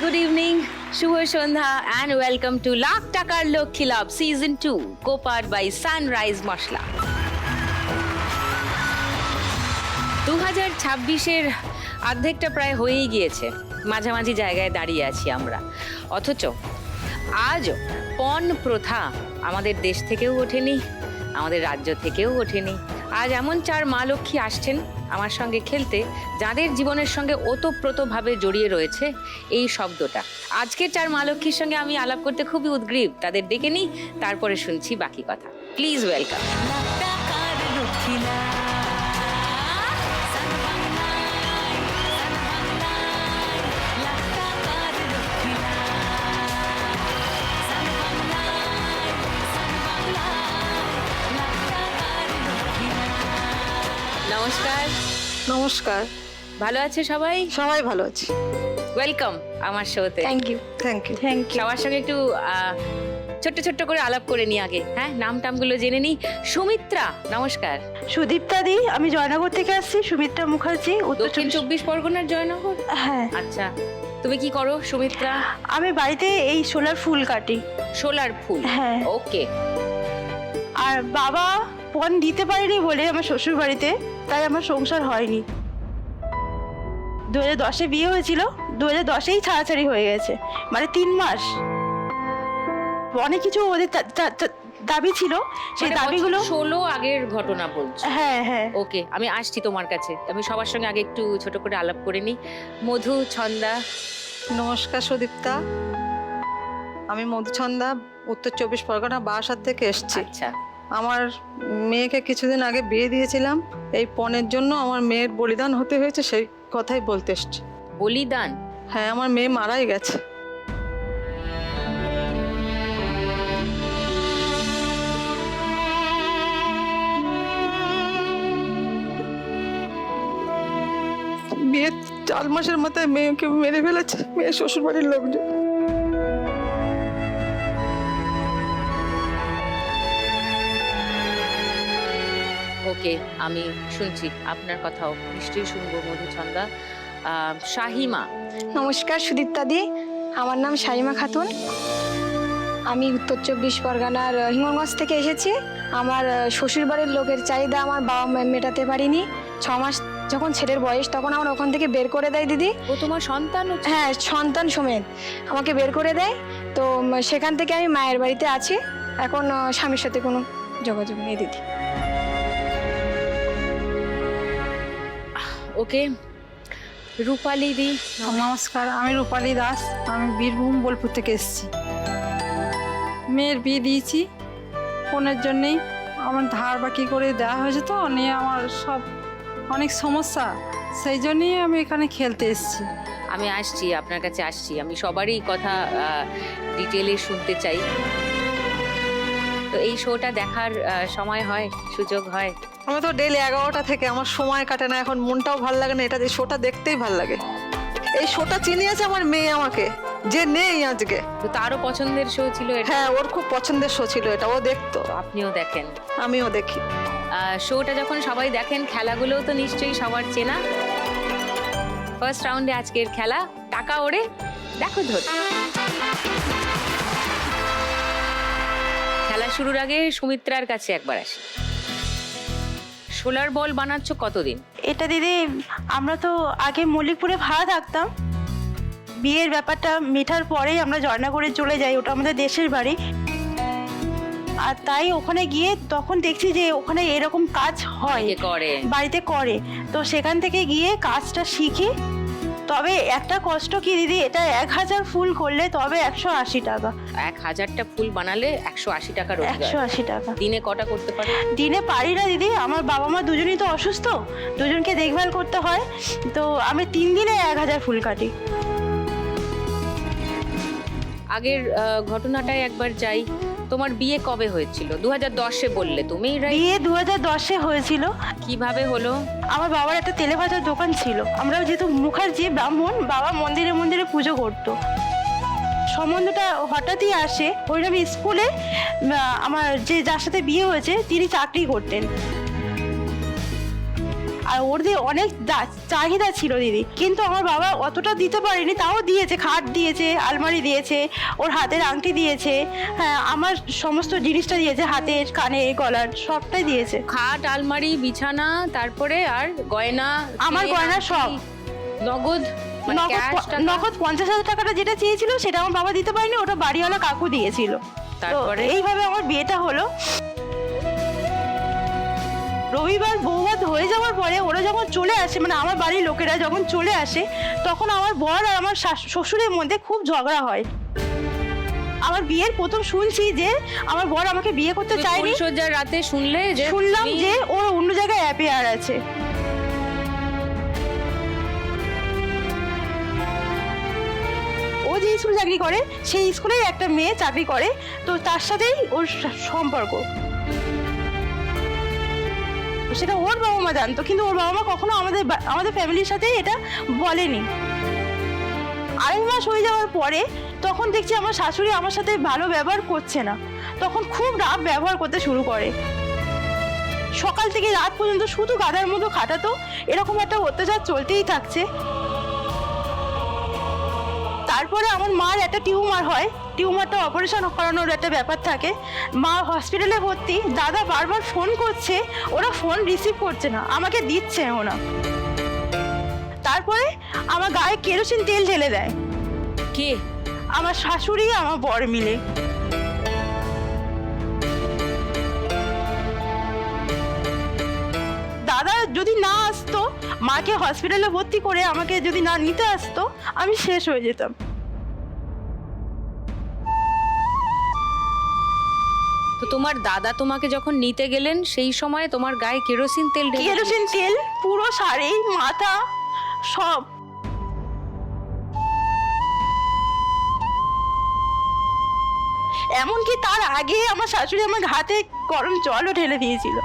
good evening, Shubho Sandhya and welcome to lakh টাকার লক্ষ্মী লাভ season 2 co-powered by Sunrise মশলা। 2026-এর অর্ধেকটা প্রায় হয়েই গিয়েছে, মাঝামাঝি জায়গায় দাঁড়িয়ে আছি আমরা। অথচ আজও পণ প্রথা আমাদের দেশ থেকেও ওঠেনি, আমাদের রাজ্য থেকেও ওঠেনি। আজ এমন 4 মা লক্ষ্মী আসছেন আমার সঙ্গে খেলতে, যাদের জীবনের সঙ্গে ওতপ্রোতভাবে জড়িয়ে রয়েছে এই শব্দটা। আজকের 4 মা লক্ষ্মীর সঙ্গে আমি আলাপ করতে খুবই উদ্গ্রীব, তাদের ডেকে নিই, তারপরে শুনছি বাকি কথা। Please welcome. নমস্কার। নমস্কার। ভালো আছে সবাই? সবাই ভালো আছি। ওয়েলকাম আমার শোতে। Thank you. সবার সঙ্গে একটু ছোট্ট ছোট্ট করে আলাপ করে নি আগে, হ্যাঁ, নাম টামগুলো জেনে নি। সুমিত্রা, নমস্কার। সুদীপ্তা দি, আমি জয়নগর থেকে আসছি। সুমিত্রা মুখার্জি, দক্ষিণ 24 পরগনার জয়নগর। হ্যাঁ। আচ্ছা, তুমি কি করো সুমিত্রা? আমি বাড়িতে এই সোলার ফুল কাটি। সোলার ফুল? হ্যাঁ। ওকে। আর বাবা পণ দিতে পারেনি বলে আমার শ্বশুর বাড়িতে, তাই আমার সংসার হয়নি। 2010-এ বিয়ে হয়েছিল, 2010-এই ছাড়াছাড়ি হয়ে গেছে, মানে 3 মাস। অনেক কিছু ওদের দাবি ছিল, সেই দাবিগুলো 16 আগের ঘটনা বলছো? হ্যাঁ হ্যাঁ। ওকে, আমি আসছি তোমার কাছে। আমি সবার সঙ্গে আগে একটু ছোট করে আলাপ করে নিই। মধু ছন্দা। নমস্কার সুদীপ্তা, আমি মধুছন্দা, উত্তর 24 পরগনা বারাসাত থেকে এসেছি। আচ্ছা। আমার মেয়েকে কিছুদিন আগে বিয়ে দিয়েছিলাম, এই পণের জন্য আমার মেয়ের বলিদান হতে হয়েছে, সেই কথাই বলতে এসেছি। বলিদান? হ্যাঁ, আমার মেয়ে মারাই গেছে। বিয়ের 4 মাসের মাথায় মেয়েকে মেরে ফেলেছে মেয়ের শ্বশুরবাড়ির লোকজন। ওকে, আমি শুনছি, আপনার কথাও নিশ্চয়ই শুনবো মধুছন্দা। শাহিমা। নমস্কার সুদীপ্তা দি, আমার নাম শাহিমা খাতুন। আমি উত্তর 24 পরগনার হিঙ্গলগঞ্জ থেকে এসেছি। আমার শ্বশুরবাড়ির লোকের চাহিদা আমার বাবা মা মেটাতে পারিনি। 6 মাস যখন ছেলের বয়স, তখন আমার ওখান থেকে বের করে দেয় দিদি। ও তোমার সন্তান? হ্যাঁ, সন্তান সমেত আমাকে বের করে দেয়। তো সেখান থেকে আমি মায়ের বাড়িতে আছি এখন। স্বামীর সাথে কোনো যোগাযোগ নেই দিদি। ওকে, রূপালী দি। নমস্কার, আমি রূপালী দাস, আমি বীরভূম বোলপুর থেকে এসেছি। মেয়ের বিয়ে দিয়েছি ফোনের জন্যেই। আমার ধার বাকি করে দেওয়া হয়েছে, তো নিয়ে আমার সব অনেক সমস্যা, সেই জন্যই আমি এখানে খেলতে এসেছি। আমি আসছি, আপনার কাছে আসছি। আমি সবারই কথা ডিটেলে শুনতে চাই। তো এই শোটা দেখার সময় হয়, সুযোগ হয়? আমি তো ডেলি 11টা থেকে, আমার সময় কাটে না, এখন মনটাও ভালো লাগে না। এটা শোটা দেখতেই ভালো লাগে। এই শোটা চিনিয়েছে আমার মেয়ে আমাকে, যে নেই আজকে। তো তারও পছন্দের শো ছিল এটা? হ্যাঁ, ওর খুব পছন্দের শো ছিল এটা, ও দেখতো। আপনিও দেখেন? আমিও দেখি। শোটা যখন সবাই দেখেন, খেলাগুলোও তো নিশ্চয়ই সবার চেনা। ফার্স্ট রাউন্ডে আজকের খেলা টাকা ওড়ে, দেখো ধর। খেলা শুরুর আগে সুমিত্রার কাছে একবার আসি। সোলার বল বানাচ্ছ কতদিন? এটা দিদি, আমরা তো আগে মল্লিকপুরে ভাড়া থাকতাম। বিয়ের ব্যাপারটা মেটার পরেই আমরা জয়নগরে চলে যাই, ওটা আমাদের দেশের বাড়ি। আর তাই ওখানে গিয়ে তখন দেখছি যে ওখানে এরকম কাজ হয়, বাড়িতে করে। তো সেখান থেকে গিয়ে কাজটা শিখি। তবে একটা কষ্ট কি দিদি, এটা 1000 ফুল করলে তবে 180 টাকা। 1000টা ফুল বানালে 180 টাকা রোজগার? 180 টাকা। দিনে কটা করতে পারে? দিনে পারি না দিদি, আমার বাবা মা দুজনই তো অসুস্থ, দুজনকে দেখভাল করতে হয়। তো আমি 3 দিনে 1000 ফুল কাটি। আগের ঘটনাটায় একবার যাই। তোমার বিয়ে কবে হয়েছিল? 2010-এ বললে তুমি? বিয়ে 2010-এ হয়েছিল। কিভাবে হলো? আমার বাবার একটা তেলে ভাজার দোকান ছিল। আমরা যেহেতু মুখার্জি ব্রাহ্মণ, বাবা মন্দিরে মন্দিরে পুজো করতো। সম্বন্ধটা হঠাৎই আসে। ওইরকম স্কুলে আমার যার সাথে বিয়ে হয়েছে তিনি চাকরি করতেন। আর ওর দিয়ে অনেক চাহিদা ছিল দিদি, কিন্তু আমার বাবা অতটা দিতে পারেনি, তাও দিয়েছে, খাট দিয়েছে, আলমারি দিয়েছে, ওর হাতের আংটি দিয়েছে, হ্যাঁ আমার সমস্ত জিনিসটা দিয়েছে, হাতের কানে গলার সবটাই দিয়েছে। খাট, আলমারি, বিছানা, তারপরে আর গয়না? আমার চেন, গয়না সব। নগদ? মানে cash টাকা? নগদ 50,000 টাকাটা যেটা চেয়েছিল সেটা আমার বাবা দিতে পারেনি, ওটা বাড়িওয়ালা কাকু দিয়েছিল। তারপরে? তো এইভাবে আমার বিয়েটা হলো। রবিবার বৌভাত হয়ে যাওয়ার পরে ওরা যখন চলে আসে, মানে আমার বাড়ির লোকেরা যখন চলে আসে, তখন আমার বর আর আমার শ্বশুরের মধ্যে খুব ঝগড়া হয়। আমার বিয়ের প্রথম শুনছি যে আমার বর আমাকে বিয়ে করতে চায়নি, ফুলসজ্জার রাতে শুনলাম যে ওর অন্য জায়গায় অ্যাফেয়ার আছে। ও যে স্কুলে চাকরি করে সেই স্কুলেই একটা মেয়ে চাকরি করে, তো তার সাথেই ওর সম্পর্ক। সেটা ওর বাবা মা জানতো, কিন্তু ওর বাবা মা কখনো আমাদের ফ্যামিলির সাথে এটা বলেনি। 2.5 মাস হয়ে যাওয়ার পরে তখন দেখছি আমার শাশুড়ি আমার সাথে ভালো ব্যবহার করছে না, তখন খুব রাত ব্যবহার করতে শুরু করে। সকাল থেকে রাত পর্যন্ত শুধু গাধার মতো খাটাতো, এরকম একটা অত্যাচার চলতেই থাকছে। তারপরে আমার মার একটা টিউমার হয়, টিউমারটা অপারেশন করানোর একটা ব্যাপার থাকে, মা হসপিটালে ভর্তি। দাদা বারবার ফোন করছে, ওরা ফোন রিসিভ করছে না, আমাকে দিচ্ছেও না। তারপরে আমার গায়ে কেরোসিন তেল ঢেলে দেয়। কে? আমার শাশুড়ি আমার বর মিলে। দাদা যদি না আসতো, মাকে হসপিটালে ভর্তি করে আমাকে যদি না নিতে আসতো, আমি শেষ হয়ে যেতাম। তো তোমার দাদা তোমাকে যখন নিতে গেলেন সেই সময় তোমার গায়ে কেরোসিন তেল ঢেলে কেরোসিন তেল পুরো শাড়ি, মাথা, সব। এমনকি তার আগে আমার শাশুড়ি আমার হাতে গরম জলও ঢেলে দিয়েছিল।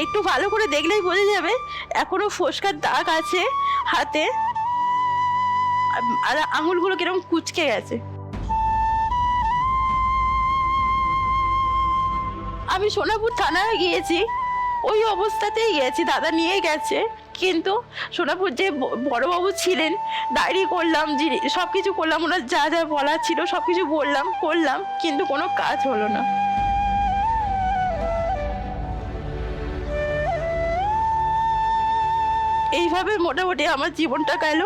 একটু ভালো করে দেখলেই বোঝা যাবে এখনো ফোসকার দাগ আছে হাতে, আর আঙুলগুলো কিরকম কুচকে গেছে। আমি সোনাপুর থানায় গিয়েছি, ওই অবস্থাতেই গেছি, দাদা নিয়ে গেছে, কিন্তু সোনাপুর যে বড়বাবু ছিলেন, ডায়েরি করলাম, সব কিছু করলাম, ওনার যা যা বলার ছিল সব কিছু করলাম, কিন্তু কোনো কাজ হলো না। এইভাবে মোটামুটি আমার জীবনটা গেল।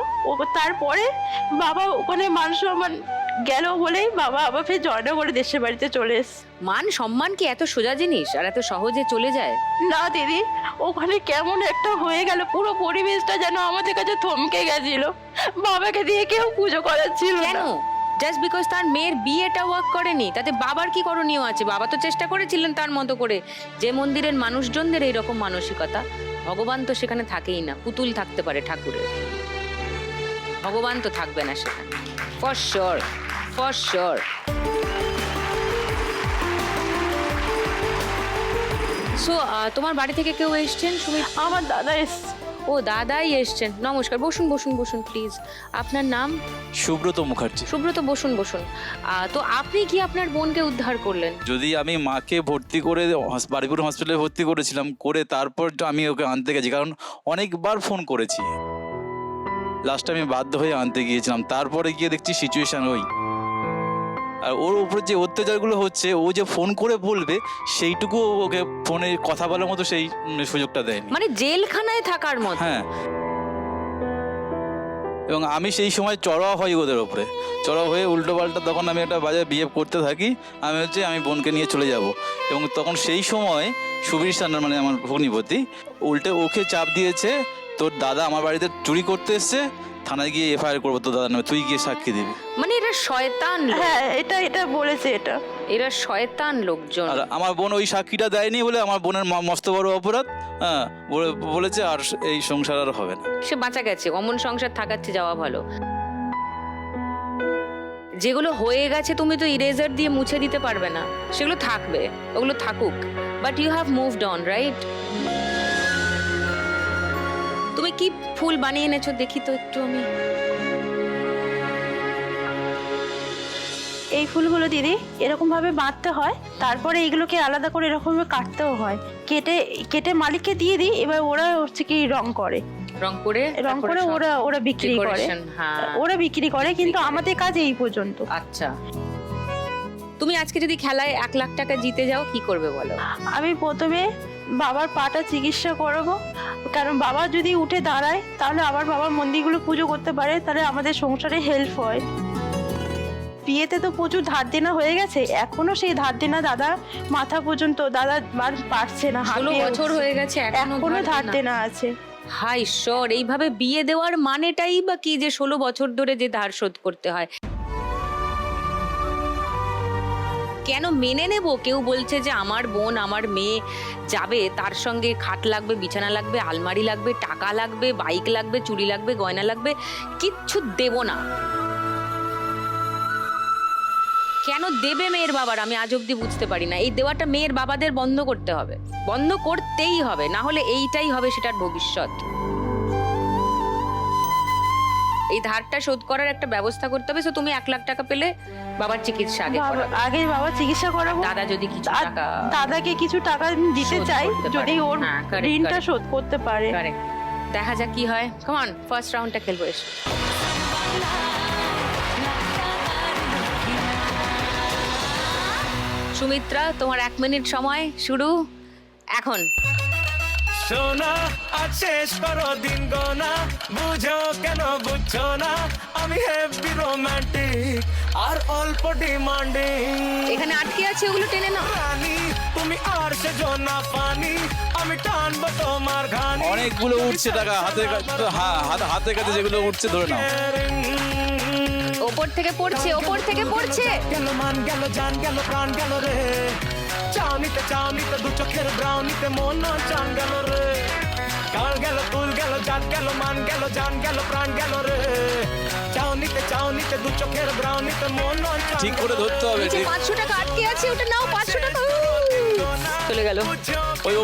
তারপরে বাবা ওখানে মান সম্মান গেল বলেই বাবা আবার ফের জয়নগরে দেশের বাড়িতে চলে এসছে। মান সম্মান কি এত সোজা জিনিস আর এত সহজে চলে যায়? না দিদি, ওখানে কেমন একটা হয়ে গেল, পুরো পরিবেশটা যেন আমাদের কাছে থমকে গেছিল। বাবাকে দিয়ে কেউ পুজো করাচ্ছিল কেন? না। জাস্ট বিকজ তার মেয়ের বিয়েটা ওয়ার্ক করেনি, তাতে বাবার কি করণীয় আছে? বাবা তো চেষ্টা করেছিলেন তার মতো করে। যে মন্দিরের মানুষজনদের এইরকম মানসিকতা, ভগবান তো সেখানে থাকেই না, পুতুল থাকতে পারে ঠাকুরের, ভগবান তো থাকবে না সেখানে, for sure, for sure. So তোমার বাড়ি থেকে কেউ এসছেন সুমিত? আমার দাদা এসছে। ও দাদাই এসছেন, নমস্কার, বসুন বসুন বসুন প্লিজ। আপনার নাম? সুব্রত মুখার্জি। সুব্রত, বসুন বসুন। তো আপনি কি আপনার বোনকে উদ্ধার করলেন? যদি আমি মাকে ভর্তি করে বারুইপুর হসপিটালে ভর্তি করেছিলাম, করে তারপর আমি ওকে আনতে গেছি, কারণ অনেকবার ফোন করেছি, লাস্ট আমি বাধ্য হয়ে আনতে গিয়েছিলাম। তারপরে গিয়ে দেখছি সিচুয়েশন ওই, আর ওর উপরে যে অত্যাচারগুলো হচ্ছে, ও যে ফোন করে বলবে সেইটুকু ওকে ফোনে কথা বলার মতো সেই সুযোগটা দেয়নি, মানে জেলখানায় থাকার মতো। হ্যাঁ। এবং আমি সেই সময় চড়াও হই ওদের ওপরে, চড়াও হয়ে উল্টো পাল্টা তখন আমি একটা বাজে বিহেভ করতে থাকি। আমি বোনকে নিয়ে চলে যাব, এবং তখন সেই সময় সুবীর সান্যাল মানে আমার ভগ্নিপতি উল্টে ওকে চাপ দিয়েছে, তোর দাদা আমার বাড়িতে চুরি করতে এসছে, থানায় গিয়ে এফআইআর করবো তোর দাদার নামে, তুই গিয়ে সাক্ষী দিবি। মানে এরা শয়তান লোক। হ্যাঁ, এটা বলেছে, এরা শয়তান লোকজন। আর আমার বোন ওই সাক্ষীটা দেয়নি বলে আমার বোনের মস্ত বড় অপরাধ, হ্যাঁ, বলেছে আর এই সংসার আর হবে না। সে বাঁচা গেছে, অমন সংসার থাকাচ্ছে যাওয়া ভালো। যেগুলো হয়ে গেছে তুমি তো ইরেজার দিয়ে মুছে দিতে পারবে না, সেগুলো থাকবে, ওগুলো থাকুক, but you have moved on, right? তুমি কি ফুল বানিয়ে এনেছো দেখি তো একটু আমি। এই ফুলগুলো দিদি এরকমভাবে বাঁধতে হয়, তারপরে এইগুলোকে আলাদা করে এরকমভাবে কাটতেও হয়, কেটে কেটে মালিককে দিয়ে দিই, এবার ওরা হচ্ছে কি রং করে, রং করে ওরা বিক্রি করে, হ্যাঁ ওরা বিক্রি করে, কিন্তু আমাদের কাজ এই পর্যন্ত। আচ্ছা, তুমি আজকে যদি খেলায় 1 লাখ টাকা জিতে যাও কি করবে বলো? আমি প্রথমে বাবার পাটা চিকিৎসা করাবো, কারণ বাবা যদি উঠে দাঁড়ায় তাহলে আবার বাবার মন্দিরগুলো পুজো করতে পারে, তাহলে আমাদের সংসারে হেল্প হয়। বিয়েতে তো প্রচুর ধার দেনা হয়ে গেছে, এখনো সেই ধার দেনা দাদা মাথা পর্যন্ত, দাদা আর পারছে না, 16 বছর হয়ে গেছে এখনো ধার দেনা আছে। হায় ঈশ্বর, এইভাবে বিয়ে দেওয়ার মানেটাই বা কি যে 16 বছর ধরে যে ধার শোধ করতে হয়? কেন মেনে নেব? কেউ বলছে যে আমার বোন আমার মেয়ে যাবে, তার সঙ্গে খাট লাগবে, বিছানা লাগবে, আলমারি লাগবে, টাকা লাগবে, বাইক লাগবে, চুড়ি লাগবে, গয়না লাগবে, কিচ্ছু দেব না। কেন দেবে মেয়ের বাবার? আমি আজ অব্দি বুঝতে পারি না। এই দেওয়াটা মেয়ের বাবাদের বন্ধ করতে হবে, বন্ধ করতেই হবে, না হলে এইটাই হবে সেটার ভবিষ্যৎ। এই ধারটা শোধ করার একটা ব্যবস্থা করতে হবে। তো তুমি 1 লাখ টাকা পেলে বাবার চিকিৎসা আগে করাবে। আগে বাবার চিকিৎসা করাবো, দাদা যদি কিছু আর টাকা দাদাকে কিছু টাকা আমি দিতে শোধ চাই, করতে পারে। যদি ওর হ্যাঁ, correct, ঋণটা correct. শোধ করতে পারে। Correct. দেখা যাক কি হয়। কাম অন, ফার্স্ট রাউন্ডটা খেলবো এসো। সুমিত্রা, তোমার 1 মিনিট সময় শুরু এখন। সোনা আজ শেষ করো দিন গোনা, বুঝো কেন বুঝছো না, আমি হেভি রোমান্টিক আর অল্প ডিমান্ডিং। এখানে আটকে আছে, ওগুলো টেনে নাও। রানী তুমি আর সে জোনা পানি, আমি টানবো তোমার ঘানি। অনেকগুলো উঠছে টাকা হাতের হাতের কাছে, যেগুলো উঠছে ধরে নাও। ওপর থেকে পড়ছে, ওপর থেকে পড়ছে। গেল মান গেল জান গেল প্রাণ গেল রে, চাউনিতে দু চোখের ব্রাউনিতে মন চান গেল রে। কাল গেল কুল গেল জাত গেল মান গেল জান গেল প্রাণ গেল রে, চাউনিতে দু চোখের ব্রাউনিতে মন ঠিক করে ধরতে হবে। নিচে 500 টাকা আটকে আছে, ওটা নাও। 500 টাকা চলে গেল। ওই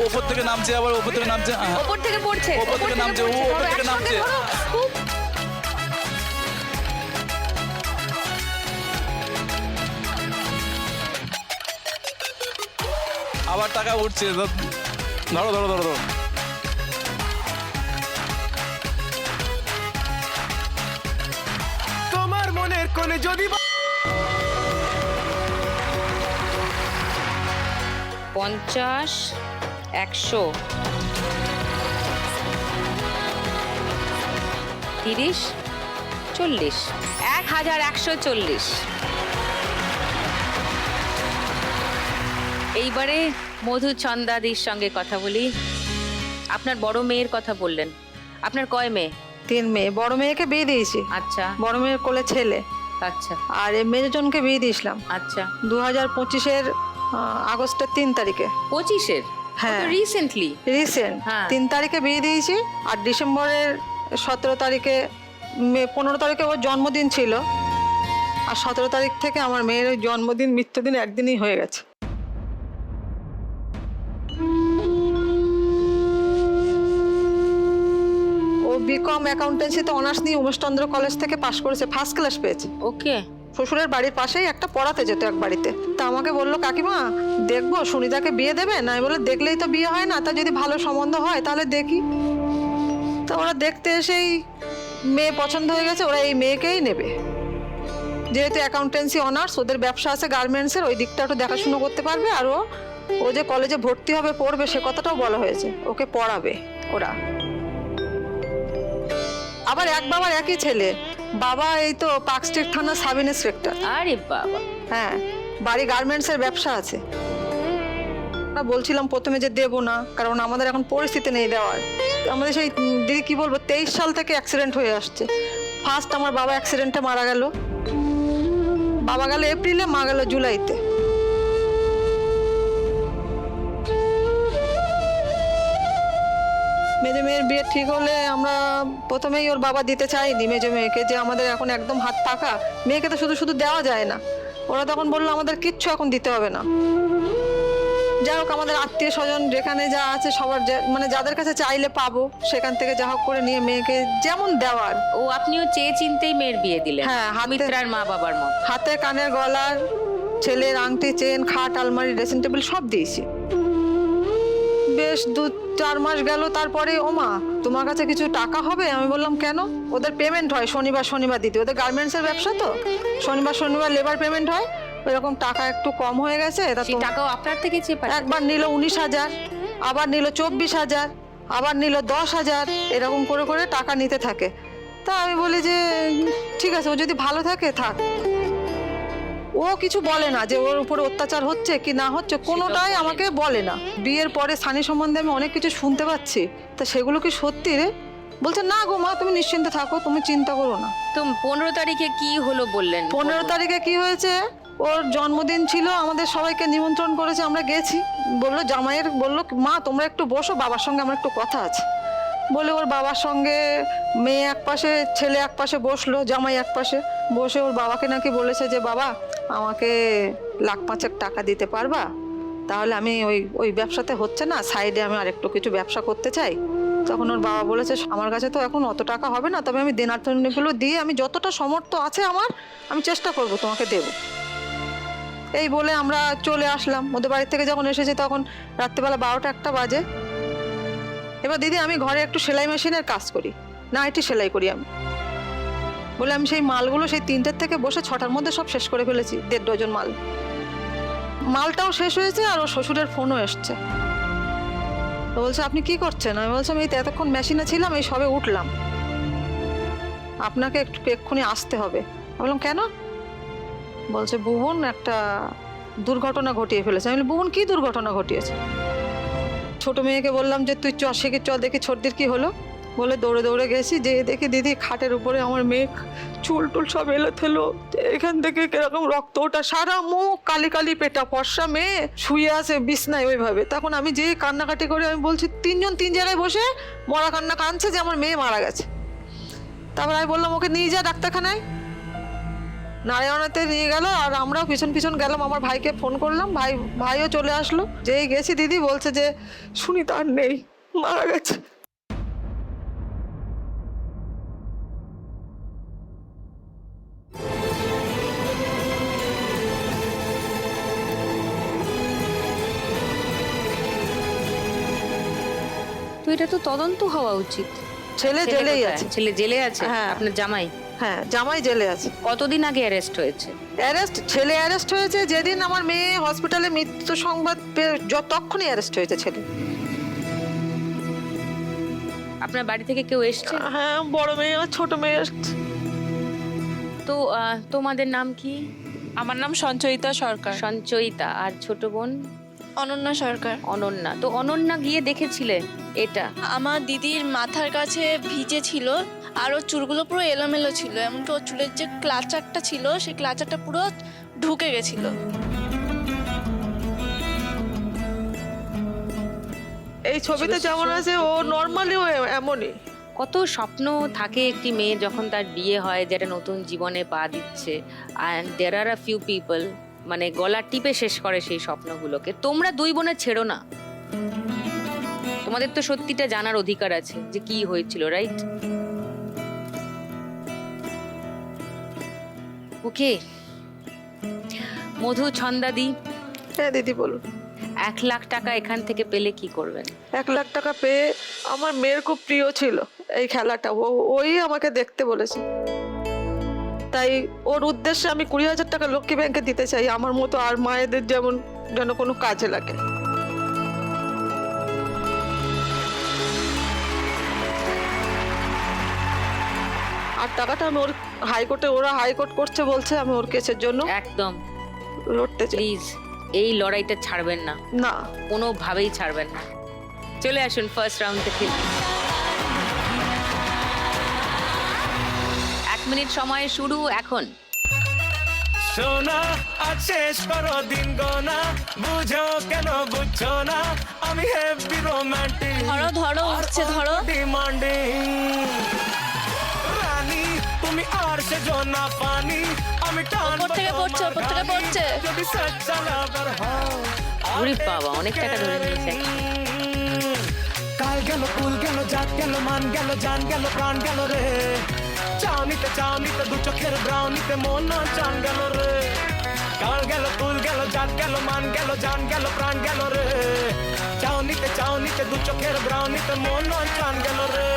ওপর থেকে নামছে, আবার ওপর থেকে নামছে, ওপর থেকে পড়ছে, ওপর থেকে নামছে, পড়ছে। ওপর ধরো, থেকে একসঙ্গে নামছে। ধরো। খুব। আবার টাকা উঠছে, ধরো ধরো ধরো ধরো। তোমার মনের কোণে যদি 50, 100, 30, 40, 1140। এইবারে মধুচন্দাদির সঙ্গে কথা বলি। আপনার বড় মেয়ের কথা বললেন, আপনার কয় মেয়ে? 3 মেয়ে। বড় মেয়েকে বিয়ে দিয়েছি, আচ্ছা বড় মেয়ের কোলে ছেলে, আচ্ছা আর এই মেজজনকে বিয়ে দিয়েছিলাম আচ্ছা। 2025-এর আগস্টের 3 তারিখে। 25-এর? হ্যাঁ। রিসেন্টলি। রিসেন্ট হ্যাঁ। 3 তারিখে বিয়ে দিয়েছি, আর ডিসেম্বরের 17 তারিখে 15 তারিখে ওর জন্মদিন ছিল, আর 17 তারিখ থেকে আমার মেয়ের ওই জন্মদিন মৃত্যুদিন একদিনই হয়ে গেছে। ও বিকম অ্যাকাউন্টেন্সিতে অনার্স নিয়ে উমেশচন্দ্র কলেজ থেকে পাশ করেছে, ফার্স্ট ক্লাস পেয়েছে। ওকে। শ্বশুরের বাড়ির পাশেই একটা পড়াতে যেত এক বাড়িতে। তা আমাকে বললো, কাকিমা দেখবো সুনিতাকে বিয়ে দেবে? না, আমি বলে দেখলেই তো বিয়ে হয় না, তা যদি ভালো সম্বন্ধ হয় তাহলে দেখি। তো ওরা দেখতে এসেই মেয়ে পছন্দ হয়ে গেছে, ওরা এই মেয়েকেই নেবে। যেহেতু অ্যাকাউন্টেন্সি অনার্স, ওদের ব্যবসা আছে গার্মেন্টসের, ওই দিকটা একটু দেখাশুনো করতে পারবে, আর ও যে কলেজে ভর্তি হবে পড়বে সে কথাটাও বলা হয়েছে, ওকে পড়াবে ওরা। আবার এক বাবার একই ছেলে, বাবা এই তো পার্কস্ট্রিট থানা সাব ইন্সপেক্টর। আরে বাবা। হ্যাঁ, বাড়ি গার্মেন্টসের ব্যবসা আছে। আমরা বলছিলাম প্রথমে যে দেবো না, কারণ আমাদের এখন পরিস্থিতি নেই দেওয়ার। আমাদের সেই দিদি কি বলবো, 23 সাল থেকে অ্যাক্সিডেন্ট হয়ে আসছে। ফার্স্ট আমার বাবা অ্যাক্সিডেন্টে মারা গেল, বাবা গেল এপ্রিলে, মা গেল জুলাইতে। মেজো মেয়ের বিয়ে ঠিক হলে আমরা প্রথমেই ওর বাবা দিতে চাইনি মেজো মেয়েকে, যে আমাদের এখন একদম হাত পাকা, মেয়েকে তো শুধু শুধু দেওয়া যায় না। ওরা তখন বললো আমাদের কিচ্ছু এখন দিতে হবে না, যাই হোক আমাদের আত্মীয় স্বজন যেখানে যা আছে সবার মানে যাদের কাছে চাইলে পাবো সেখান থেকে যা হোক করে নিয়ে মেয়েকে যেমন দেওয়ার। ও আপনিও চেয়ে চিন্তেই মেয়ের বিয়ে দিলেন? হ্যাঁ, মিত্রার মা বাবার মত। হাতে কানের গলার, ছেলের আংটি, চেন, খাট, আলমারি, ড্রেসিং টেবিল সব দিয়েছি। বেশ 2-4 মাস গেল, তারপরে ও মা তোমার কাছে কিছু টাকা হবে? আমি বললাম কেন? ওদের পেমেন্ট হয় শনিবার দিতে, ওদের গার্মেন্টসের ব্যবসা তো শনিবার লেবার পেমেন্ট হয়, এরকম টাকা একটু কম হয়ে গেছে। সেই টাকাও আপনার থেকে চেয়ে পাঠান? একবার নিল 19,000, আবার নিল 24,000, আবার নিল 10,000, এরকম করে করে টাকা নিতে থাকে। তা আমি বলি যে ঠিক আছে, ও যদি ভালো থাকে থাক। ও কিছু বলে না যে ওর উপরে অত্যাচার হচ্ছে কি না হচ্ছে, কোনোটাই আমাকে বলে না। বিয়ের পরে সানি সম্বন্ধে আমি অনেক কিছু শুনতে পাচ্ছি, তা সেগুলো কি সত্যি রে? বলছে না গো মা, তুমি নিশ্চিন্তে থাকো, তুমি চিন্তা করো না। তো 15 তারিখে কি হলো বললেন? 15 তারিখে কি হয়েছে, ওর জন্মদিন ছিল, আমাদের সবাইকে নিমন্ত্রণ করেছে, আমরা গেছি। বললো জামাইয়ের, বললো মা তোমরা একটু বসো, বাবার সঙ্গে আমার একটু কথা আছে বলে ওর বাবার সঙ্গে মেয়ে এক পাশে, ছেলে এক পাশে বসলো, জামাই এক পাশে বসে ওর বাবাকে নাকি বলেছে যে বাবা আমাকে 1,05,000 টাকা দিতে পারবা? তাহলে আমি ওই ব্যবসাতে হচ্ছে না, সাইডে আমি আরেকটু কিছু ব্যবসা করতে চাই। তখন ওর বাবা বলেছে আমার কাছে তো এখন অত টাকা হবে না, তবে আমি দেনার্থনীগুলো দিয়ে আমি যতটা সমর্থ আছে আমার, আমি চেষ্টা করব তোমাকে দেব। এই বলে আমরা চলে আসলাম। ওদের বাড়ি থেকে যখন এসেছি তখন রাত্রিবেলা 12টা-1টা বাজে। এবার দিদি আমি ঘরে একটু সেলাই মেশিনের কাজ করি, নাইটি সেলাই করি আমি। বলে আমি সেই মালগুলো সেই 3টের থেকে বসে 6টার মধ্যে সব শেষ করে ফেলেছি, 1.5 ডজন মাল। মালটাও শেষ হয়েছে আর ওর শ্বশুরের ফোনও এসছে। তো বলছে আপনি কি করছেন? আমি বলছিলাম এই তো এতক্ষণ মেশিনে ছিলাম, এই সবে উঠলাম, আপনাকে এক্ষুনি আসতে হবে। বললাম কেন? বলছে ভুবন একটা দুর্ঘটনা ঘটিয়ে ফেলেছে। আমি বলি ভুবন কি দুর্ঘটনা ঘটিয়েছে? ছোট মেয়েকে বললাম যে তুই চল দেখি ছোটদের কি হলো। বলে দৌড়ে দৌড়ে গেছি, যে দেখি দিদি খাটের উপরে আমার মেয়ে চুল টুল সব এলো থেলো, এখান থেকে কিরকম রক্ত, ওটা সারা মুখ কালি কালি, পেটা ফর্সা মেয়ে শুয়ে আছে বিছনায় ওইভাবে। তখন আমি যে কান্নাকাটি করে আমি বলছি 3 জন 3 জায়গায় বসে মরা কান্না কাঁদছে যে আমার মেয়ে মারা গেছে। তারপর আমি বললাম ওকে নিয়ে যা ডাক্তারখানায়। নারায়ণাতে নিয়ে গেল আর আমরাও পিছন পিছন গেলাম। আমার ভাইকে ফোন করলাম, ভাইও চলে আসলো। যেই গেছি দিদি বলছে যে সুনিতা আর নেই, মারা গেছে। তো এটা তো তদন্ত হওয়া উচিত। ছেলে জেলেই আছে। ছেলে জেলে আছে? হ্যাঁ। আপনার জামাই? হ্যাঁ, জামাই জেলে আছে। কতদিন আগে অ্যারেস্ট হয়েছে? ছেলে অ্যারেস্ট হয়েছে যেদিন আমার মেয়ে হসপিটালে মৃত্যু সংবাদ তখনই অ্যারেস্ট হয়েছে ছেলে। আপনার বাড়ি থেকে কেউ এসছে? হ্যাঁ, বড় মেয়ে আর ছোট মেয়ে এসছে। তো তোমাদের নাম কি? আমার নাম সঞ্চয়িতা সরকার। সঞ্চয়িতা। আর ছোট বোন? অনন্যা সরকার। অনন্যা। তো অনন্যা গিয়ে দেখেছিলে এটা? আমার দিদির মাথার কাছে ভিজে ছিল আর ওর চুলগুলো পুরো এলোমেলো ছিল, এমনকি ওর চুলের যে ক্লাচারটা ছিল সেই ক্লাচারটা পুরো ঢুকে গেছিল। এই ছবিতে যেমন আছে ও নর্মালিও এমনই। কত স্বপ্ন থাকে একটি মেয়ে যখন তার বিয়ে হয়, যেটা নতুন জীবনে পা দিচ্ছে। And there are a few people মানে গলা টিপে শেষ করে সেই স্বপ্নগুলোকে। তোমরা 2 বোনে ছেড়ো না, তোমাদের তো সত্যিটা জানার অধিকার আছে যে কি হয়েছিল, রাইট? ওকে মধু, ছন্দাদি। হ্যাঁ দিদি বলুন। 1 লাখ টাকা এখান থেকে পেলে কি করবেন? 1 লাখ টাকা পেয়ে, আমার মেয়ের খুব প্রিয় ছিল এই খেলাটা, ওই আমাকে দেখতে বলেছে, তাই ওর উদ্দেশ্যে আমি 20,000 টাকা লক্ষ্মী ব্যাংকে দিতে চাই, আমার মতো আর মায়েদের যেমন যেন কোনো কাজে লাগে। আর টাকাটা আমি ওর হাইকোর্টে, ওরা হাইকোর্ট করছে বলছে, আমি ওর কেসের জন্য একদম লড়তে চাই। প্লিজ এই লড়াইটা ছাড়বেন না, না কোনোভাবেই ছাড়বেন না। চলে আসুন ফার্স্ট রাউন্ড থেকে। 1 মিনিট সময় শুরু এখন। সোনা আজ শেষ করো দিন গোনা, বুঝো কেন বুঝছো না, আমি হেভি রোমান্টিক। ধরো ধরো উঠছে, ধরো। ডিমান্ডিং রানী তুমি আর সে জনা পানি আমি টান ওপর থেকে পড়ছে, ওপর থেকে পড়ছে। যদি সচ্চা লাভার হও ওরে বাবা, অনেক টাকা ধরে নিয়েছে। কাল গেল কুল গেল জাত গেল মান গেল জান গেল প্রাণ গেল রে চাউনিতে দু চোখের ব্রাউনিতে মন চান গেল রে কাল গেল কুল গেল জাত গেল মান গেল জান গেল প্রাণ গেল রে চাউনিতে দু চোখের ব্রাউনিতে মন চান গেল রে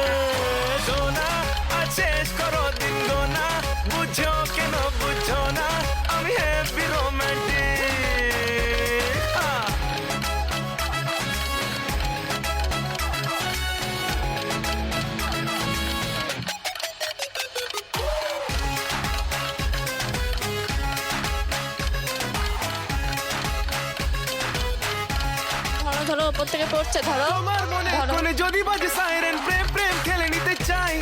সোনা আর শেষ করো দিন গোনা বুঝো কেন বুঝো না আমি হ্যাপি রোমান্টিক ধরো ধরো, ওপর থেকে পড়ছে, ধরো তোমার মনে ধরো। কোনে যদি বাজে সাইরেন প্রেম প্রেম খেলে নিতে চাই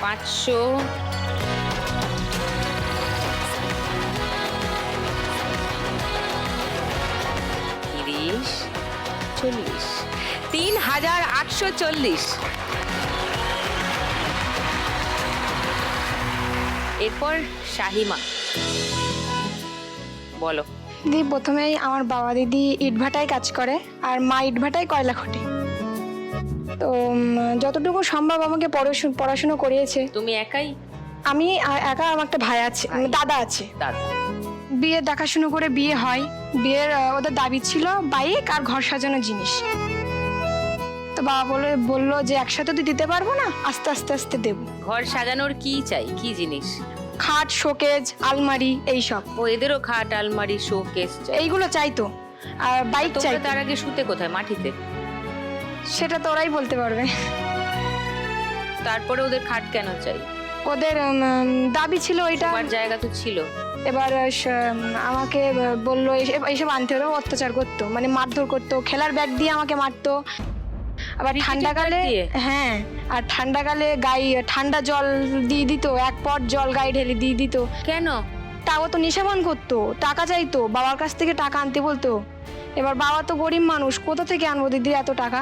পাঁচশো, 30, 40, 3840। এরপর শাহিমা, বলো। দিদি প্রথমেই আমার বাবা দিদি ইটভাটায় কাজ করে আর মা ইটভাটায় কয়লা খটে। তো যতটুকু সম্ভব আমাকে পড়াশুনো করিয়েছে। তুমি একাই? আমি একা, আমার একটা ভাই আছে, দাদা আছে। দাদা। বিয়ে দেখাশুনো করে বিয়ে হয়। বিয়ের ওদের দাবি ছিল বাইক আর ঘর সাজানো জিনিস। তো বাবা বললো যে একসাথে তো দিতে পারবো না, আস্তে আস্তে আস্তে দেবো। ঘর সাজানোর কি চাই, কি জিনিস? খাট, শোকেজ, আলমারি এইসব। ও এদেরও খাট, আলমারি, শোকেস চাই। এইগুলো চাইতো। আর বাইক তোমরা চাইতো। তার আগে শুতে কোথায়? মাটিতে? সেটা তো ওরাই বলতে পারবে। তারপরে ওদের খাট কেন চাই? ওদের দাবি ছিল ওইটা। তোমার জায়গা তো ছিল। এবার আমাকে বললো এইসব আনতে হলো। অত্যাচার করতো, মানে মারধর করতো, খেলার ব্যাগ দিয়ে আমাকে মারতো। আবার ক্রিকেটের ঠান্ডাকালে, ব্যাট দিয়ে? হ্যাঁ, আর ঠান্ডাকালে গায়ে ঠান্ডা জল দিয়ে দিত, এক পট জল গায়ে ঢেলে দিয়ে দিত। কেন? তাও তো নেশাবান করতো, টাকা চাইতো, বাবার কাছ থেকে টাকা আনতে বলতো। এবার বাবা তো গরিব মানুষ, কোথা থেকে আনবো দিদি এত টাকা?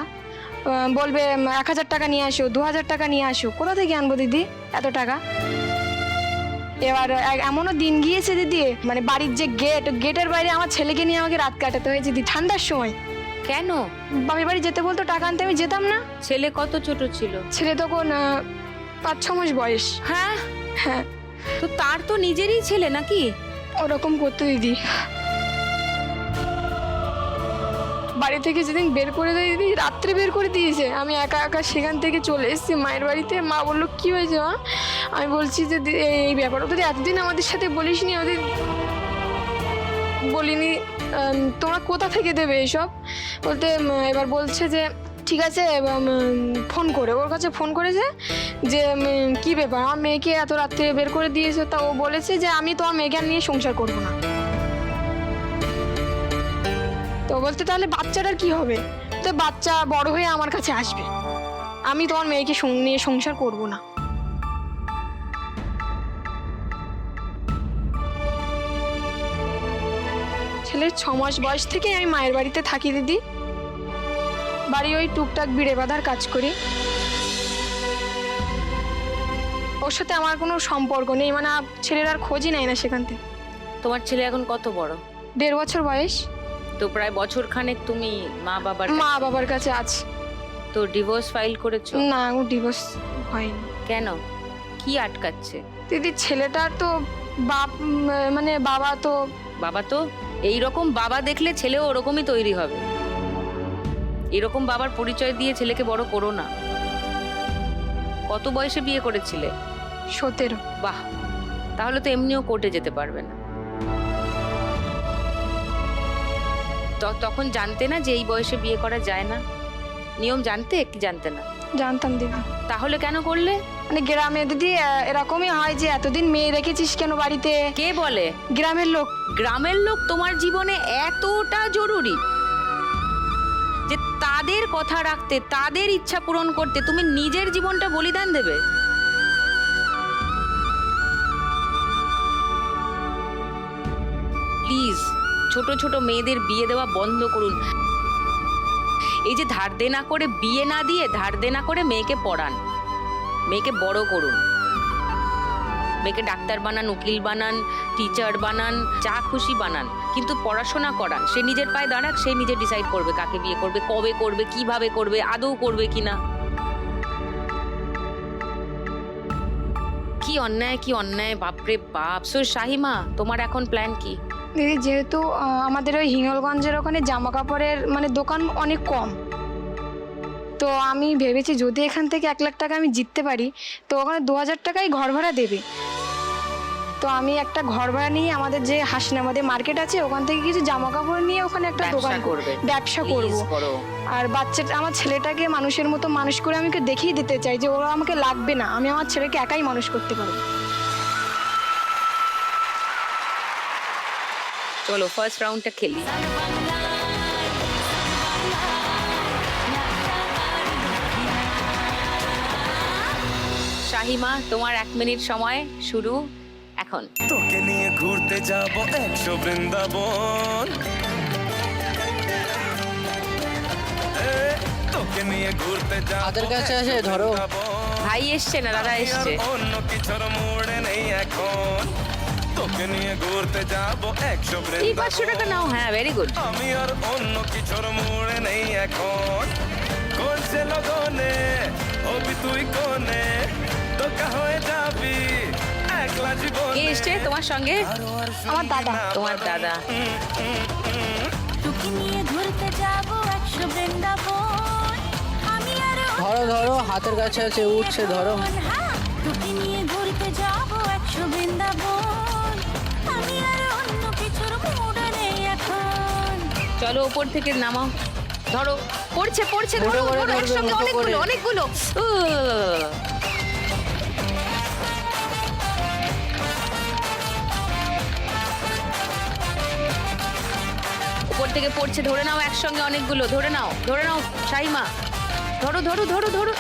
বলবে 1000 টাকা নিয়ে আসো, 2000 টাকা নিয়ে আসো, কোথা থেকে আনবো দিদি এত টাকা? এবার এমনও দিন গিয়েছে দিদি, মানে বাড়ির যে গেটের বাইরে আমার ছেলেকে নিয়ে আমাকে রাত কাটাতে হয়েছে দিদি, ঠান্ডার সময়। কেন? বাপের বাড়ি যেতে বলতো টাকা আনতে, আমি যেতাম না। ছেলে কত ছোট ছিল? ছেলে তখন 5-6 মাস বয়স। হ্যাঁ, হ্যাঁ, তো তার তো নিজেরই ছেলে নাকি? ওরকম করতো দিদি। বাড়ি থেকে যেদিন বের করে দেয় দিদি, রাত্রে বের করে দিয়েছে। আমি একা একা সেখান থেকে চলে এসেছি মায়ের বাড়িতে। মা বললো কি হয়েছে মা? আমি বলছি যে এই ব্যাপারটা তো এতদিন আমাদের সাথে বলিসনি, আমাদের বলিনি, তোমরা কোথা থেকে দেবে এইসব বলতে। এবার বলছে যে ঠিক আছে, ফোন করে ওর কাছে ফোন করেছে যে কি ব্যাপার, আমার মেয়েকে এত রাত্রে বের করে দিয়েছে। তা ও বলেছে যে আমি তোমার মেয়েকে আর নিয়ে সংসার করবো না। তো বলতে তাহলে বাচ্চাটার কি হবে? তো বাচ্চা বড় হয়ে আমার কাছে আসবে, আমি তোমার মেয়েকে নিয়ে সংসার করব না। ছেলের 6 মাস বয়স থেকে আমি মায়ের বাড়িতে থাকি দিদি। বাড়ি ওই টুকটাক বিড়ে বাঁধার কাজ করি। ওর সাথে আমার কোনো সম্পর্ক নেই, মানে ছেলের আর খোঁজই নেয় না সেখান থেকে। তোমার ছেলে এখন কত বড়? 1.5 বছর বয়স। তো প্রায় বছর খানেক তুমি মা বাবার কাছে আছে। তো ডিভোর্স ফাইল করেছো? না, ও ডিভোর্স হয়নি। কেন? কি আটকাচ্ছে? দিদি ছেলেটার তো মানে বাবা তো এইরকম বাবা দেখলে ছেলেও ওরকমই তৈরি হবে। এরকম বাবার পরিচয় দিয়ে ছেলেকে বড় করো না। কত বয়সে বিয়ে করেছিলে? 17। বাহ, তাহলে তো এমনিও কোর্টে যেতে পারবে না। তখন জানতে না যে এই বয়সে বিয়ে করা যায় না? নিয়ম জানতে কি জানতে না? জানতাম দিদি। তাহলে কেন করলে? মানে গ্রামে দিদি এরকমই হয় যে এতদিন মেয়ে রেখেছিস কেন বাড়িতে? কে বলে? গ্রামের লোক। গ্রামের লোক তোমার জীবনে এতটা জরুরি যে তাদের কথা রাখতে, তাদের ইচ্ছা পূরণ করতে তুমি নিজের জীবনটা বলিদান দেবে? প্লিজ ছোট ছোট মেয়েদের বিয়ে দেওয়া বন্ধ করুন। এই যে ধার দেনা করে বিয়ে না দিয়ে ধার দেনা করে মেয়েকে পড়ান, মেয়েকে বড় করুন, মেয়েকে ডাক্তার বানান, উকিল বানান, টিচার বানান, যা খুশি বানান, কিন্তু পড়াশোনা করান। সে নিজের পায়ে দাঁড়াক, সে নিজে ডিসাইড করবে কাকে বিয়ে করবে, কবে করবে, কিভাবে করবে, আদৌ করবে কিনা। কি অন্যায়, কি অন্যায়, বাপরে বাপ। সো শাহিমা, তোমার এখন প্ল্যান কি? দিদি যেহেতু আমাদের ওই হিঙ্গলগঞ্জের ওখানে জামা কাপড়ের মানে দোকান অনেক কম, তো আমি ভেবেছি যদি এখান থেকে 1 লাখ টাকা আমি জিততে পারি তো ওখানে 2000 টাকাই ঘর ভাড়া দেবে। তো আমি একটা ঘর ভাড়া নিয়ে আমাদের যে হাসনাবাদে মার্কেট আছে ওখান থেকে কিছু জামা কাপড় নিয়ে ওখানে একটা ব্যবসা দোকান করবে, ব্যবসা করব। Please করো। আর আমার ছেলেটাকে মানুষের মতো মানুষ করে আমি ওকে দেখিয়ে দিতে চাই যে ওরা আমাকে লাগবে না, আমি আমার ছেলেকে একাই মানুষ করতে পারবো। চলো ফার্স্ট রাউন্ডটা খেলি। শাহিমা, তোমার 1 মিনিট সময় শুরু এখন। তোকে নিয়ে ঘুরতে যাব 100 বৃন্দাবন, তোকে নিয়ে ঘুরতে যাব হাতের কাছে আছে, ধরো। ভাই এসছে না দাদা এসছে? অন্য কিছুর মোড়ে নেই এখন, তোকে নিয়ে ঘুরতে যাব 100 এই 500 টাকা নাও। হ্যাঁ, ভেরি গুড। আমি আর অন্য কিছুর মোড়ে নেই এখন, করছে লগনে হবি তুই কোনে, তোকা হয়ে যাবি একলা জীবনে। কে এসছে তোমার সঙ্গে? আমার দাদা। তোমার দাদা। তোকে নিয়ে ঘুরতে যাব 100 বৃন্দাবন, আমি আর ধরো ধরো, হাতের কাছে আছে, উঠছে, ধরো। হ্যাঁ, তোকে নিয়ে ঘুরতে যাব 100 বৃন্দাবন, আমি আর অন্য কিছুর মুডে নেই এখন। চলো ওপর থেকে নামাও, ধরো। পড়ছে পড়ছে, ধরো মুঠো করে ধরো, ধরবে, একসঙ্গে মুঠো অনেকগুলো করে। অনেকগুলো। উপর থেকে পড়ছে, ধরে নাও একসঙ্গে অনেকগুলো, ধরে নাও ধরে নাও শাহিমা, ধরো ধরো ধরো ধরো।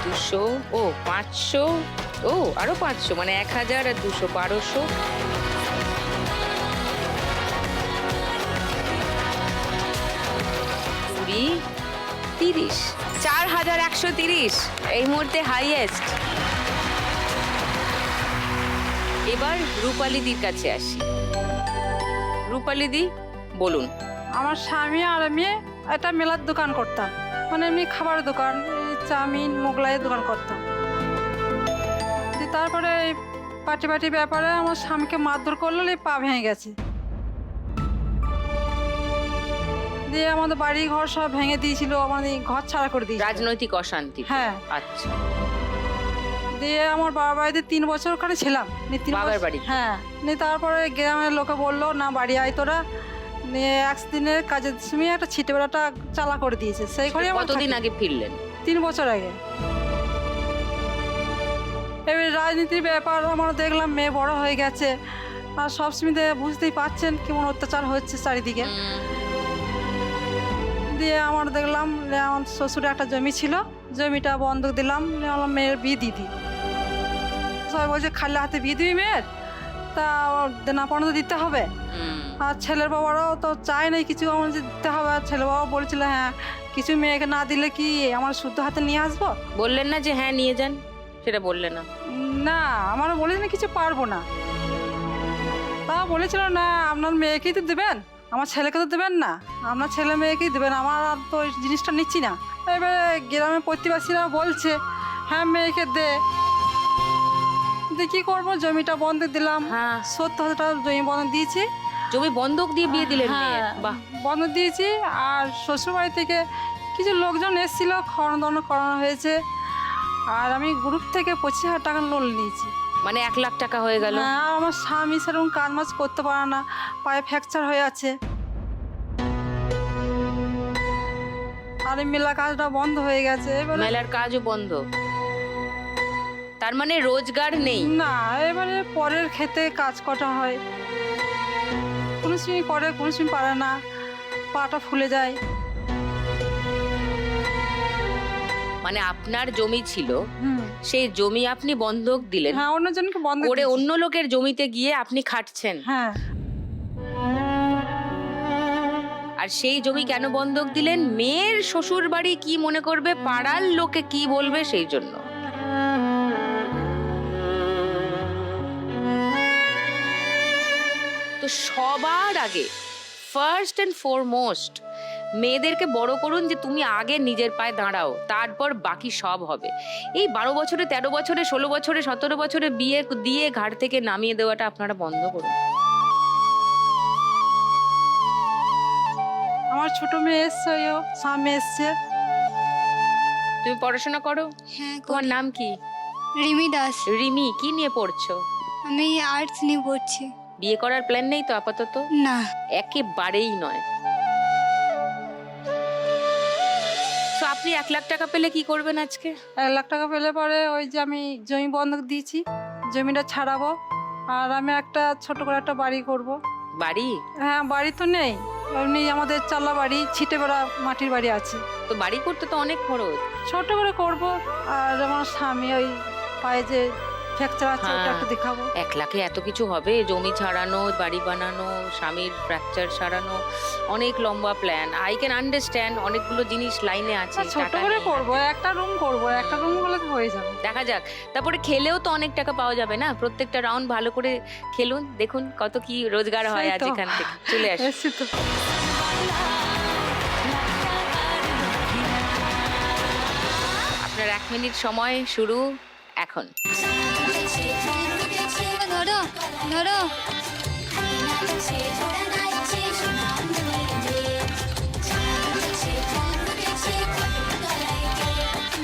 200, ও 500, ও আরো 500, মানে 1000 আর 200, 1200। 20, 30, 4130 এই মুহূর্তে হাইয়েস্ট। এবার রূপালীদির কাছে আসি। রূপালীদি বলুন। আমার স্বামী আর আমি একটা মেলার দোকান করতাম, মানে এমনি খাবারের দোকান, এই চাউমিন মোগলাইয়ের দোকান করতাম। দিয়ে তারপরে এই পার্টি ব্যাপারে আমার স্বামীকে মারধর করলো, এই পা ভেঙে গেছে। দিয়ে আমাদের বাড়ি ঘর সব ভেঙে দিয়েছিল, আমাদের ঘর ছাড়া করে দিয়েছিল। রাজনৈতিক অশান্তি? হ্যাঁ। আচ্ছা। দিয়ে আমার বাবার বাড়িতে 3 বছর ওখানে ছিলাম। বাবার বাড়িতে? হ্যাঁ। নিয়ে তারপরে গ্রামের লোকে বললো না বাড়ি আয় তোরা, নিয়ে 1 দিনের কাজের সময় একটা ছিটে বেড়াটা চালা করে দিয়েছে, সেই ঘরে আমরা কতদিন থাকি। আগে ফিরলেন? 3 বছর আগে। এবার রাজনীতির ব্যাপার আমরা দেখলাম, মেয়ে বড় হয়ে গেছে, আর সব সময় বুঝতেই পাচ্ছেন কেমন অত্যাচার হচ্ছে চারিদিকে। দিয়ে আমার দেখলাম যে আমার শ্বশুরের একটা জমি ছিল, জমিটা বন্ধক দিলাম, নিয়ে আমার মেয়ের বিয়ে দিদি। সবাই বলছে খালি হাতে বিয়ে দিবি মেয়ের, তা দেনা পাওনা তো দিতে হবে। আর ছেলের বাবারাও তো চায় নাই কিছু আমার যে দিতে হবে, আর ছেলে বাবা বলেছিল হ্যাঁ কিছু মেয়েকে না দিলে কি আমার শুদ্ধ হাতে নিয়ে আসবো। বললেন না যে হ্যাঁ নিয়ে যান? সেটা বললেন না? না, আমারও বলেছিল কিছু পারবো না। তা বলেছিল না আপনার মেয়েকেই তো দেবেন, আমার ছেলেকে তো দেবেন না, আপনার ছেলে মেয়েকেই দেবেন, আমার আর তো ওই জিনিসটা নিচ্ছি না। এবারে গ্রামের প্রতিবাসীরা বলছে হ্যাঁ মেয়েকে দে। কী করবো, জমিটা বন্ধক দিলাম। হ্যাঁ। 70,000 টাকা জমি বন্ধক দিয়েছি। জমি বন্ধক দিয়ে বিয়ে দিলেন হ্যাঁ, মেয়ের? বাহ। বন্ধক দিয়েছি। আর শ্বশুরবাড়ি থেকে কিছু লোকজন এসেছিল, খাওয়ানো করানো হয়েছে। আর আমি গ্রুপ থেকে 25,000 টাকা লোন নিয়েছি। মানে 1 লাখ টাকা হয়ে গেল। হ্যাঁ, আর আমার স্বামী সেরকম কাজ মাজ করতে পারে না, পায়ে ফ্র্যাকচার হয়ে আছে। আর এই মেলা কাজটা বন্ধ হয়ে গেছে। এবারে মেলার কাজও বন্ধ, তার মানে রোজগার নেই? না, এবারে পরের ক্ষেতে কাজ করা হয়, কোনো সময় করে কোনো সময় পারে না, পাটা ফুলে যায়। মানে আপনার জমি ছিল, হুম। সেই জমি আপনি বন্ধক দিলেন, হ্যাঁ, অন্যজনকে বন্ধ করে অন্য লোকের জমিতে গিয়ে আপনি খাটছেন। হ্যাঁ, আর সেই জমি কেন বন্ধক দিলেন? মেয়ের শ্বশুর বাড়ি কি মনে করবে, পাড়ার লোকে কি বলবে, সেই জন্য। তো সবার আগে ফার্স্ট অ্যান্ড ফরমোস্ট মেয়েদেরকে বড় করুন যে তুমি আগে নিজের পায়ে দাঁড়াও, তারপর বাকি সব হবে। এই 12 বছরে, 13 বছরে, 16 বছরে, 17 বছরে বিয়ে দিয়ে ঘাট থেকে নামিয়ে দেওয়াটা আপনারা বন্ধ করুন। আমার ছোট মেয়ে এসছে, ওইও সামনে এসছে। তুমি পড়াশোনা করো? হ্যাঁ, তোমার নাম কি? রিমি দাস। রিমি, কি নিয়ে পড়ছো? আমি আর্টস নিয়ে পড়ছি। বিয়ে করার প্ল্যান নেই তো আপাতত? না। একেবারেই নয়। তো আপনি 1 লাখ টাকা পেলে কি করবেন আজকে? 1 লাখ টাকা পেলে পরে ওই যে আমি জমি বন্ধক দিয়েছি, জমিটা ছাড়াবো, আর আমি একটা ছোট করে একটা বাড়ি করব। বাড়ি? হ্যাঁ, বাড়ি তো নেই, এমনি আমাদের চালা বাড়ি, ছিটে বেড়া মাটির বাড়ি আছে। তো বাড়ি করতে তো অনেক খরচ। ছোট করে করব, আর আমার স্বামী ওই পায়ে যে ফ্র্যাকচার আছে ওটা হ্যাঁ। একটু দেখাবো। 1 লাখে এত কিছু হবে? জমি ছাড়ানো, বাড়ি বানানো, স্বামীর ফ্র্যাকচার সারানো, অনেক লম্বা প্ল্যান। আই ক্যান আন্ডারস্ট্যান্ড, অনেকগুলো জিনিস লাইনে আছে। ছোট টাকা করে নেই। করব, একটা রুম করব, একটা রুম হলে তো হয়ে যাবে। দেখা যাক। তারপরে খেলেও তো অনেক টাকা পাওয়া যাবে না? প্রত্যেকটা রাউন্ড ভালো করে খেলুন, দেখুন কত কি রোজগার হয় সেই আজ তো। এখান থেকে। চলে আসুন। এসছি তো। আপনার 1 মিনিট সময় শুরু এখন। ধরো ধরো।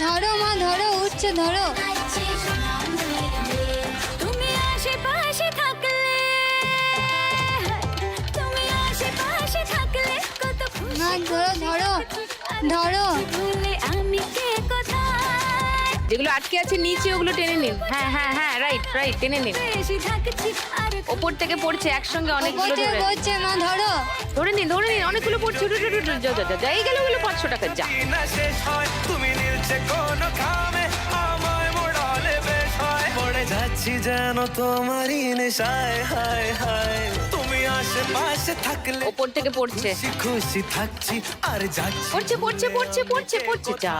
ধরো মা, ধরো, উঠছে, ধরো। তুমি আশেপাশে থাকলে, তুমি আশেপাশে থাকলে কত খুশি মা, ধরো, ধরো, ধরো। ভুলে আমি কে কোথায় যেগুলো আটকে আছে নিচে, ওগুলো টেনে নিন। হ্যাঁ হ্যাঁ হ্যাঁ, রাইট রাইট, টেনে নিন। বেশি থাকছি আর ওপর থেকে পড়ছে একসঙ্গে অনেকগুলো ওপর থেকে ধরে। পড়ছে, মা, ধরো। ধরে নিন, ধরে নিন, অনেকগুলো পড়ছে। এই গেল 500 টাকা যা। না শেষ হয় তুমি নীলছে কোন খামে আমায় মোড়ালে বেশ হয় পড়ে যাচ্ছি যেন তোমারই নেশায় হায় হায় তুমি আশেপাশে থাকলে ওপর থেকে পড়ছে। খুশি খুশি থাকছি আর যাচ্ছি পড়ছে পড়ছে পড়ছে পড়ছে পড়ছে যা।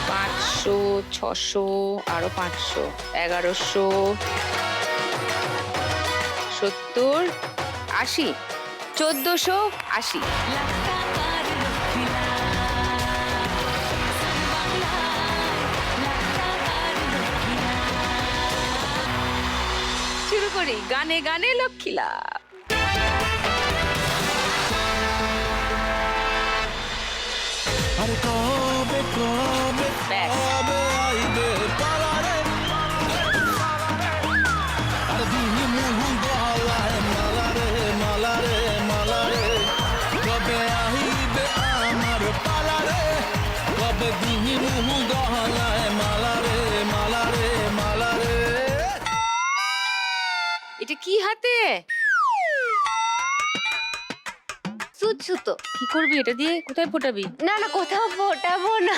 500, 600, আরো 500, 1100, 70, 80, 1480। শুরু করি গানে গানে লক্ষ্মী লাভ। আরে কবে কবে ব্যাস। কবে আইবে পালারে আরে দিহি মুহু গলায় মালারে মালারে মালারে কবে আইবে আমার পালারে কবে দিহি মুহু গলায় মালারে মালারে মালারে এটা কি হাতে? সুতো। কি করবি এটা দিয়ে? কোথায় ফোটাবি? না না, কোথাও ফোটাবো না।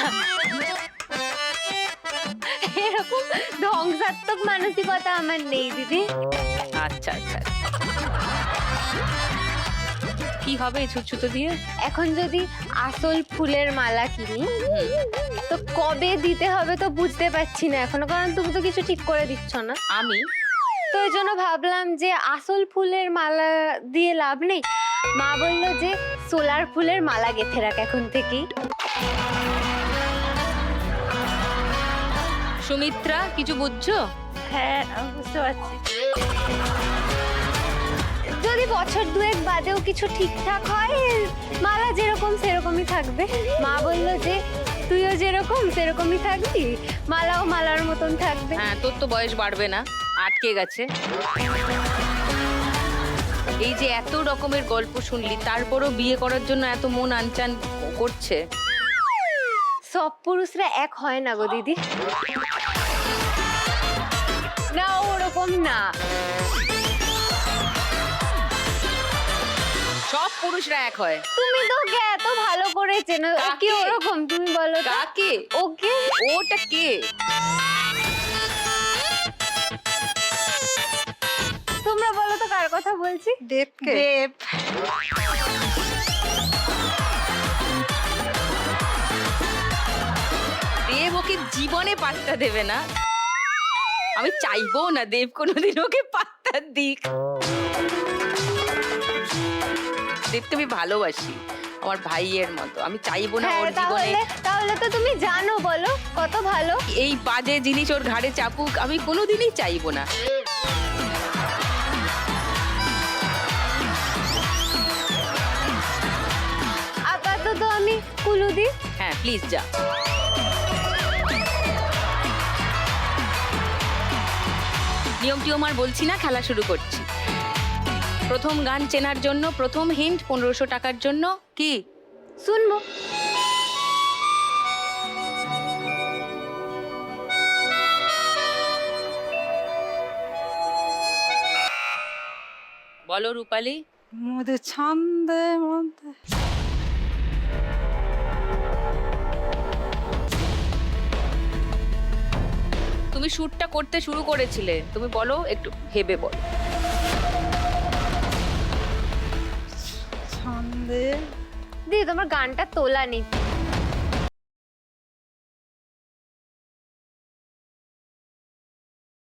এরকম ধ্বংসাত্মক মানসিকতা আমার নেই দিদি। আচ্ছা আচ্ছা। কি হবে এই ছুতো দিয়ে? এখন যদি আসল ফুলের মালা কিনি তো কবে দিতে হবে তো বুঝতে পারছি না এখনো, কারণ তুমি তো কিছু ঠিক করে দিচ্ছ না। আমি তো এই জন্য ভাবলাম যে আসল ফুলের মালা দিয়ে লাভ নেই। মা বললো যে সোলার ফুলের মালা গেঁথে রাখ এখন থেকেই। সুমিত্রা, কিছু বুঝছো? হ্যাঁ, আমি বুঝতে পারছি। যদি বছর 2 বাদেও কিছু ঠিকঠাক হয়, মালা যেরকম সেরকমই থাকবে। মা বললো যে তুইও যেরকম সেরকমই থাকবি, মালাও মালার মতন থাকবে। হ্যাঁ, তোর তো বয়স বাড়বে না, আটকে গেছে। এই যে এত রকমের গল্প শুনলি, তারপরও বিয়ে করার জন্য এত মন আনচান করছে। সব পুরুষরা এক হয় না গো দিদি। না, ওরকম না। সব পুরুষরা এক হয়? তুমি তো ওকে এত ভালো করে চেনো, ও কি কাকে? ওরকম তুমি বলো তো? কাকে? ওকে। ওটা কে? তোমরা বলো তো কার কথা বলছি? দেবকে। দেব। দেব ওকে জীবনে পাত্তা দেবে না। আমি চাইবো না দেব কোনোদিন ওকে পাত্তা দিক। দেবকে আমি ভালোবাসি, আমার ভাইয়ের মতো। আমি চাইবো না হ্যাঁ, ওর জীবনে তাহলে তো তুমি জানো, বলো কত ভালো। এই বাজে জিনিস ওর ঘাড়ে চাপুক, আমি কোনোদিনই চাইবো না। আপাতত আমি কুলু দিই। হ্যাঁ প্লিজ যা। নিয়ম টিয়ম আর বলছি না, খেলা শুরু করছি। প্রথম গান চেনার জন্য প্রথম হিন্ট 1500 টাকার জন্য। কি শুনবো। বলো রূপালী। মধ্যে ছন্দে মধ্যে তুমি শ্যুটটা করতে শুরু করেছিলে, তুমি বলো, একটু ভেবে বলো। ছন্দে দিদি তোমার গানটা তোলা নেই।